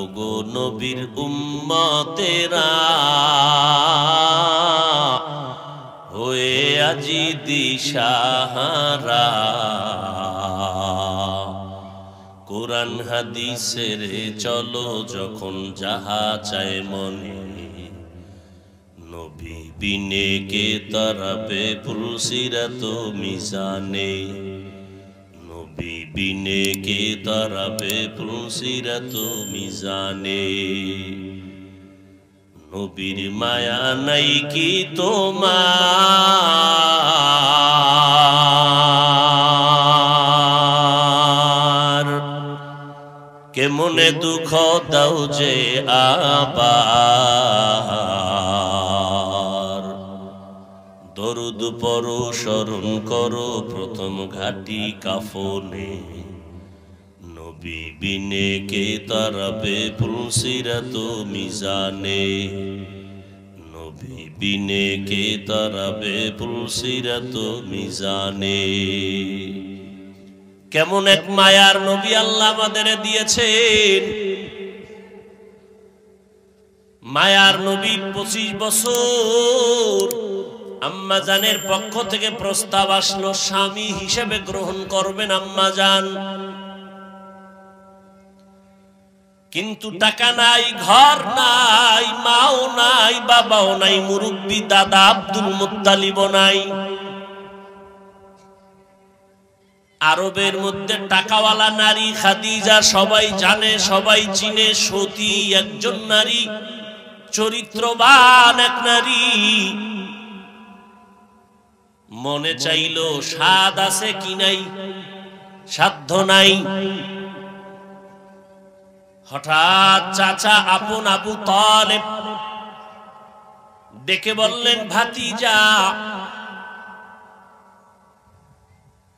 ওগো নবীর উম্মতেরা হয়ে আজি দিশাহারা কোরআন হাদিসের চলো যখন যাহা চায় মনে নবী বিনে কে তরবে পুলসিরাত মিজানে নবী বিনে কে তরবে পুলসিরাত মিজানে নবীর মায়া নাই কি তোমার কেমনে দুঃখ দাও যে আবার দরুদ পড়ো স্মরণ করো প্রথম ঘাটি কাফনে নবী বিনে কে তরবে পুলসিরাত মিজানে নবী বিনে কে তরবে পুলসিরাত মিজানে কেমন এক মায়ার নবী আল্লাহ আমাদের দিয়েছেন মায়ার নবী 25 বছর আম্মা জানের পক্ষ থেকে প্রস্তাব আসলো স্বামী হিসেবে গ্রহণ করবেন আম্মা জান কিন্তু টাকা নাই ঘর নাই মাও নাই বাবাও নাই মুরব্বি দাদা আব্দুল মুত্তালিব নাই আরবের মধ্যে টাকাওয়ালা নারী খাদিজা সবাই জানে সবাই চিনে সতী একজন নারী চরিত্রবান এক নারী মনে চাইলো স্বাদ আছে কি নাই সাধ্য নাই হঠাৎ চাচা আপন আবু তালেব ডেকে বললেন ভাতিজা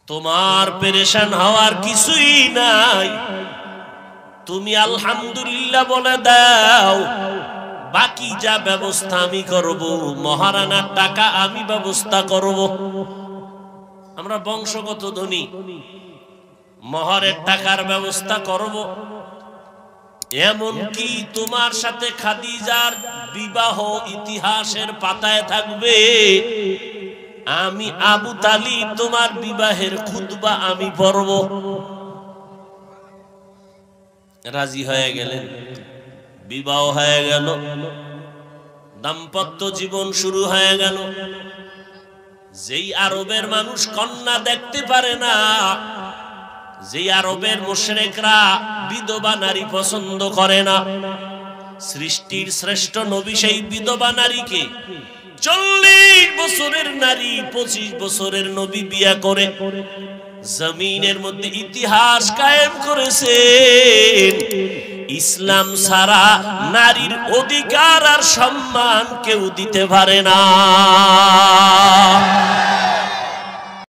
তোমার পেরেশান হওয়ার কিছুই নাই তুমি আলহামদুলিল্লাহ বলে দাও বাকি যা ব্যবস্থা আমি করব মহারানার টাকা আমি ব্যবস্থা করব আমরা বংশগত ধনী মহরের টাকার ব্যবস্থা করব এমন কি তোমার সাথে খাদিজার বিবাহ ইতিহাসের পাতায় থাকবে আমি আবু তালিব তোমার বিবাহের খুতবা আমি পড়ব রাজি হয়ে গেলেন বিবাহ হয়ে গেল দাম্পত্য জীবন শুরু হয়ে গেল যেই আরবের মানুষ কন্যা দেখতে পারে না যেই আরবের মুশরিকরা বিধবা নারী পছন্দ করে না সৃষ্টির শ্রেষ্ঠ নবী সেই বিধবা নারীকে 40 বছরের নারী 25 বছরের নবী বিয়া করে জমিনের মধ্যে ইতিহাস কায়েম করেছেন ইসলাম ছাড়া নারীর অধিকার আর সম্মান কেউ দিতে পারে না